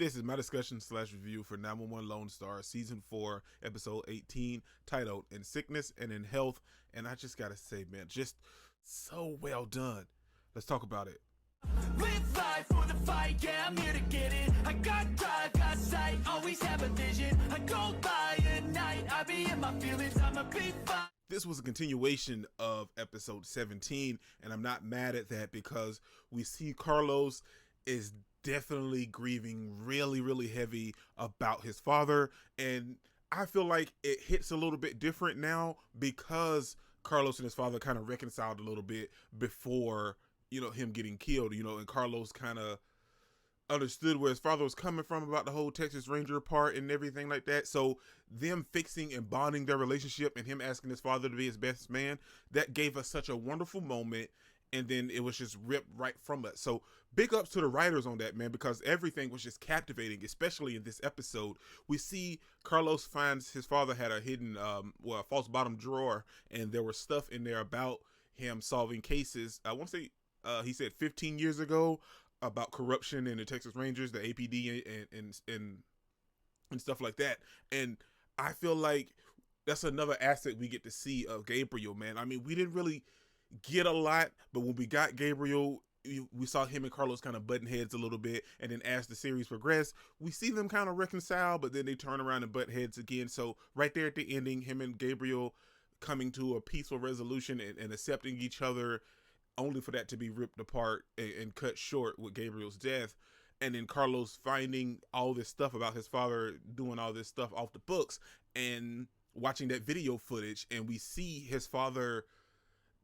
This is my discussion slash review for 911 Lone Star Season 4, Episode 18, titled In Sickness and in Health. And I just gotta say, man, just so well done. Let's talk about it. Live life for the fight, yeah, I'm here to get it. I got drive, got sight, always have a vision. I go by at night, I be in my feelings, I'm a big fight. This was a continuation of episode 17, and I'm not mad at that because we see Carlos is definitely grieving really heavy about his father, and I feel like it hits a little bit different now because Carlos and his father kind of reconciled a little bit before, him getting killed, and Carlos kind of understood where his father was coming from about the whole Texas Ranger part and everything like that. So them fixing and bonding their relationship and him asking his father to be his best man, that gave us such a wonderful moment. And then it was just ripped right from us. So big ups to the writers on that, man, because everything was just captivating, especially in this episode. We see Carlos finds his father had a hidden, a false bottom drawer, and there was stuff in there about him solving cases. I want to say, he said 15 years ago, about corruption in the Texas Rangers, the APD, and stuff like that. And I feel like that's another asset we get to see of Gabriel, man. I mean, we didn't really get a lot, but when we got Gabriel, we saw him and Carlos kind of button heads a little bit, and then as the series progressed, we see them kind of reconcile, but then they turn around and butt heads again. So right there at the ending, him and Gabriel coming to a peaceful resolution and accepting each other, only for that to be ripped apart and cut short with Gabriel's death. And then Carlos finding all this stuff about his father doing all this stuff off the books and watching that video footage, and we see his father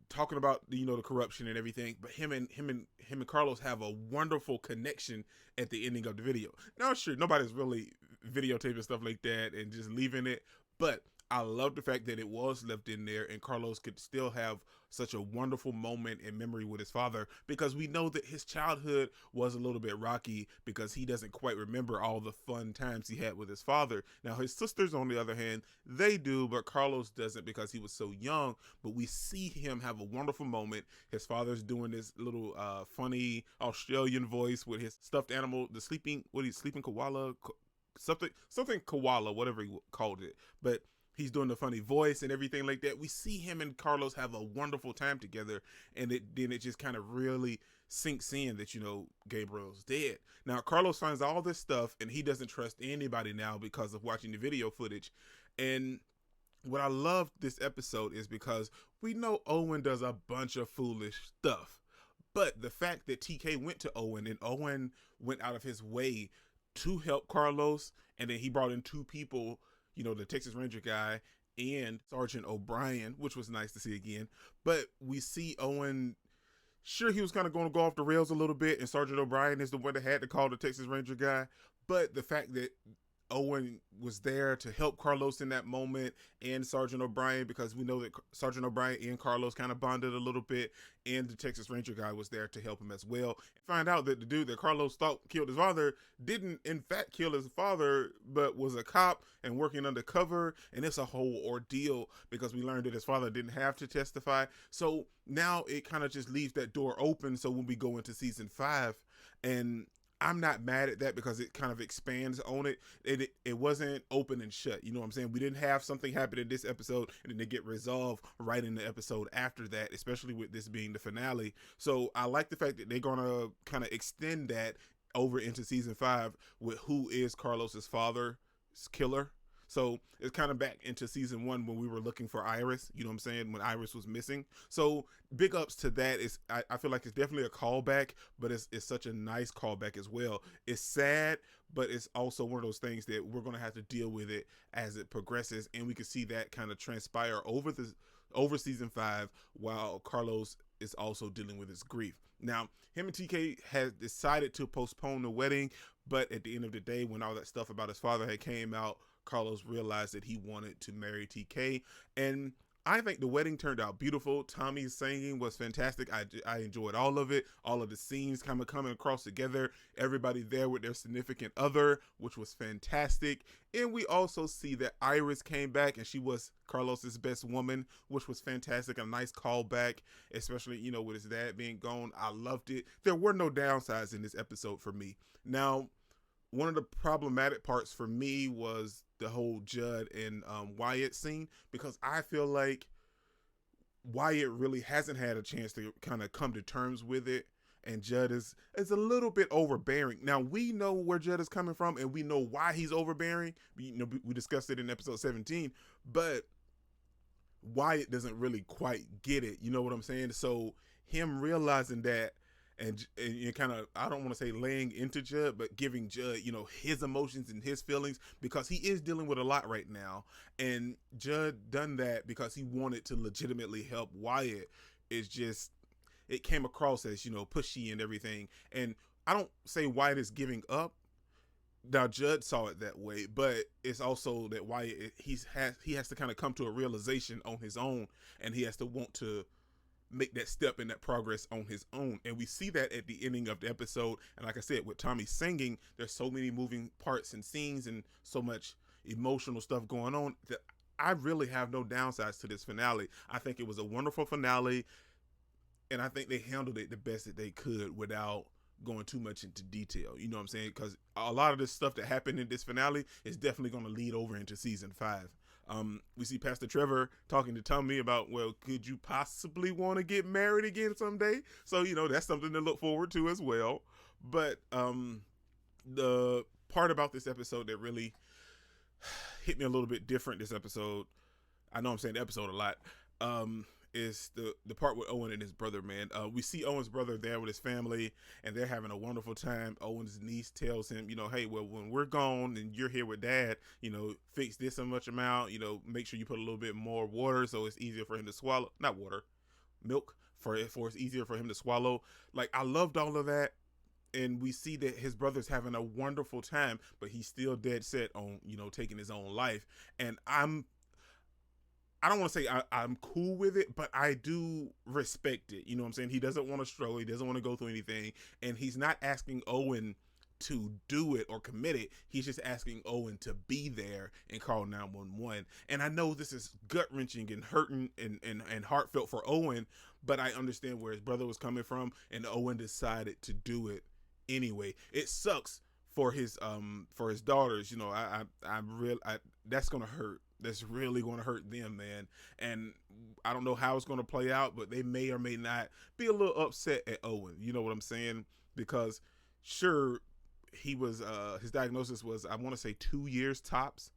talking about the corruption and everything, but him and Carlos have a wonderful connection at the ending of the video. Now, sure, nobody's really videotaping stuff like that and just leaving it, but I love the fact that it was left in there and Carlos could still have such a wonderful moment in memory with his father, because we know that his childhood was a little bit rocky because he doesn't quite remember all the fun times he had with his father. Now, his sisters, on the other hand, they do, but Carlos doesn't because he was so young. But we see him have a wonderful moment. His father's doing this little funny Australian voice with his stuffed animal, the sleeping koala, something koala, whatever he called it. But he's doing the funny voice and everything like that. We see him and Carlos have a wonderful time together, and then it just kind of really sinks in that, Gabriel's dead. Now, Carlos finds all this stuff, and he doesn't trust anybody now because of watching the video footage. And what I love this episode is because we know Owen does a bunch of foolish stuff. But the fact that TK went to Owen, and Owen went out of his way to help Carlos, and then he brought in two people, the Texas Ranger guy and Sergeant O'Brien, which was nice to see again. But we see Owen, sure, he was kind of going to go off the rails a little bit, and Sergeant O'Brien is the one that had to call the Texas Ranger guy. But the fact that Owen was there to help Carlos in that moment, and Sergeant O'Brien, because we know that Sergeant O'Brien and Carlos kind of bonded a little bit, and the Texas Ranger guy was there to help him as well. Find out that the dude that Carlos thought killed his father didn't in fact kill his father, but was a cop and working undercover, and it's a whole ordeal because we learned that his father didn't have to testify. So now it kind of just leaves that door open, so when we go into season 5, and I'm not mad at that because it kind of expands on it. It wasn't open and shut. You know what I'm saying? We didn't have something happen in this episode and then they get resolved right in the episode after that, especially with this being the finale. So I like the fact that they're going to kind of extend that over into season 5 with who is Carlos's father's killer. So it's kind of back into season 1 when we were looking for Iris, you know what I'm saying, when Iris was missing. So big ups to that. I feel like it's definitely a callback, but it's such a nice callback as well. It's sad, but it's also one of those things that we're going to have to deal with it as it progresses, and we can see that kind of transpire over season 5 while Carlos is also dealing with his grief. Now, him and TK has decided to postpone the wedding, but at the end of the day, when all that stuff about his father had came out, Carlos realized that he wanted to marry TK, and I think the wedding turned out beautiful. Tommy's singing was fantastic. I enjoyed all of it. All of the scenes kind of coming across together. Everybody there with their significant other, which was fantastic. And we also see that Iris came back and she was Carlos's best woman, which was fantastic. A nice callback, especially, with his dad being gone. I loved it. There were no downsides in this episode for me. Now, one of the problematic parts for me was the whole Judd and Wyatt scene, because I feel like Wyatt really hasn't had a chance to kind of come to terms with it, and Judd is a little bit overbearing. Now we know where Judd is coming from, and we know why he's overbearing. We discussed it in episode 17, but Wyatt doesn't really quite get it. You know what I'm saying? So him realizing that, and kind of, I don't want to say laying into Judd, but giving Judd, his emotions and his feelings, because he is dealing with a lot right now. And Judd done that because he wanted to legitimately help Wyatt. It's just, it came across as, pushy and everything. And I don't say Wyatt is giving up. Now Judd saw it that way, but it's also that Wyatt, he has to kind of come to a realization on his own, and he has to want to make that step and that progress on his own. And we see that at the ending of the episode. And like I said, with Tommy singing, there's so many moving parts and scenes and so much emotional stuff going on that I really have no downsides to this finale. I think it was a wonderful finale, and I think they handled it the best that they could without going too much into detail. You know what I'm saying? Because a lot of this stuff that happened in this finale is definitely going to lead over into season 5. We see Pastor Trevor talking to Tommy about, well, could you possibly want to get married again someday? So, that's something to look forward to as well. But the part about this episode that really hit me a little bit different this episode, I know I'm saying the episode a lot, is the part with Owen and his brother, man. We see Owen's brother there with his family, and they're having a wonderful time. Owen's niece tells him, hey, well, when we're gone and you're here with Dad, fix this so much amount, make sure you put a little bit more water so it's easier for him to swallow. Not water, milk, for it's easier for him to swallow. Like, I loved all of that. And we see that his brother's having a wonderful time, but he's still dead set on, taking his own life. And I don't want to say I'm cool with it, but I do respect it. You know what I'm saying? He doesn't want to struggle. He doesn't want to go through anything. And he's not asking Owen to do it or commit it. He's just asking Owen to be there and call 911. And I know this is gut-wrenching and hurting and heartfelt for Owen, but I understand where his brother was coming from, and Owen decided to do it anyway. It sucks for his daughters. That's going to hurt. That's really going to hurt them, man. And I don't know how it's going to play out, but they may or may not be a little upset at Owen. You know what I'm saying? Because sure, he was, his diagnosis was, I want to say 2 years tops.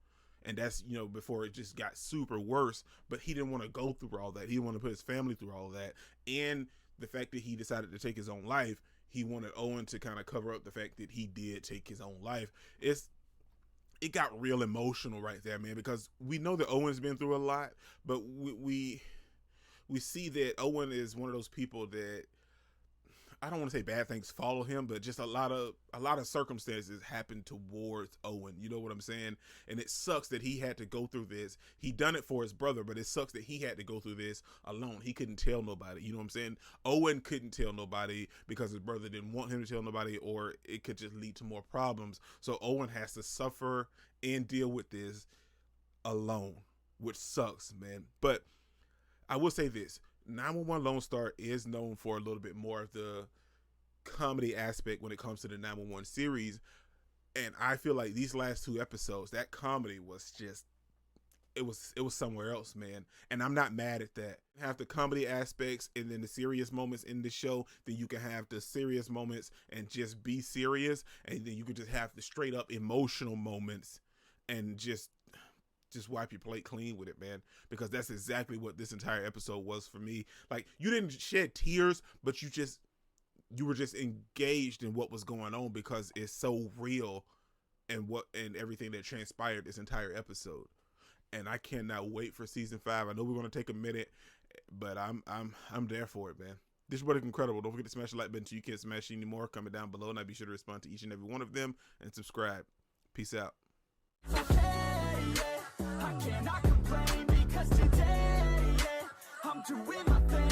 And that's, before it just got super worse, but he didn't want to go through all that. He didn't want to put his family through all that. And the fact that he decided to take his own life, he wanted Owen to kind of cover up the fact that he did take his own life. It got real emotional right there, man, because we know that Owen's been through a lot, but we see that Owen is one of those people that, I don't want to say bad things follow him, but just a lot of circumstances happen towards Owen. You know what I'm saying? And it sucks that he had to go through this. He done it for his brother, but it sucks that he had to go through this alone. He couldn't tell nobody. You know what I'm saying? Owen couldn't tell nobody because his brother didn't want him to tell nobody, or it could just lead to more problems. So Owen has to suffer and deal with this alone, which sucks, man. But I will say this. 911 Lone Star is known for a little bit more of the comedy aspect when it comes to the 911 series, and I feel like these last 2 episodes, that comedy was just, it was somewhere else, man. And I'm not mad at that. Have the comedy aspects and then the serious moments in the show, then you can have the serious moments and just be serious, and then you can just have the straight up emotional moments and just wipe your plate clean with it, man, because that's exactly what this entire episode was for me. Like, you didn't shed tears, but you were just engaged in what was going on because it's so real, and everything that transpired this entire episode. And I cannot wait for season 5. I know we're going to take a minute, but I'm there for it, man. This was incredible. Don't forget to smash the like button so you can't smash anymore. Comment down below, and I'll be sure to respond to each and every one of them, and subscribe. Peace out. I cannot complain because today, yeah, I'm doing my thing.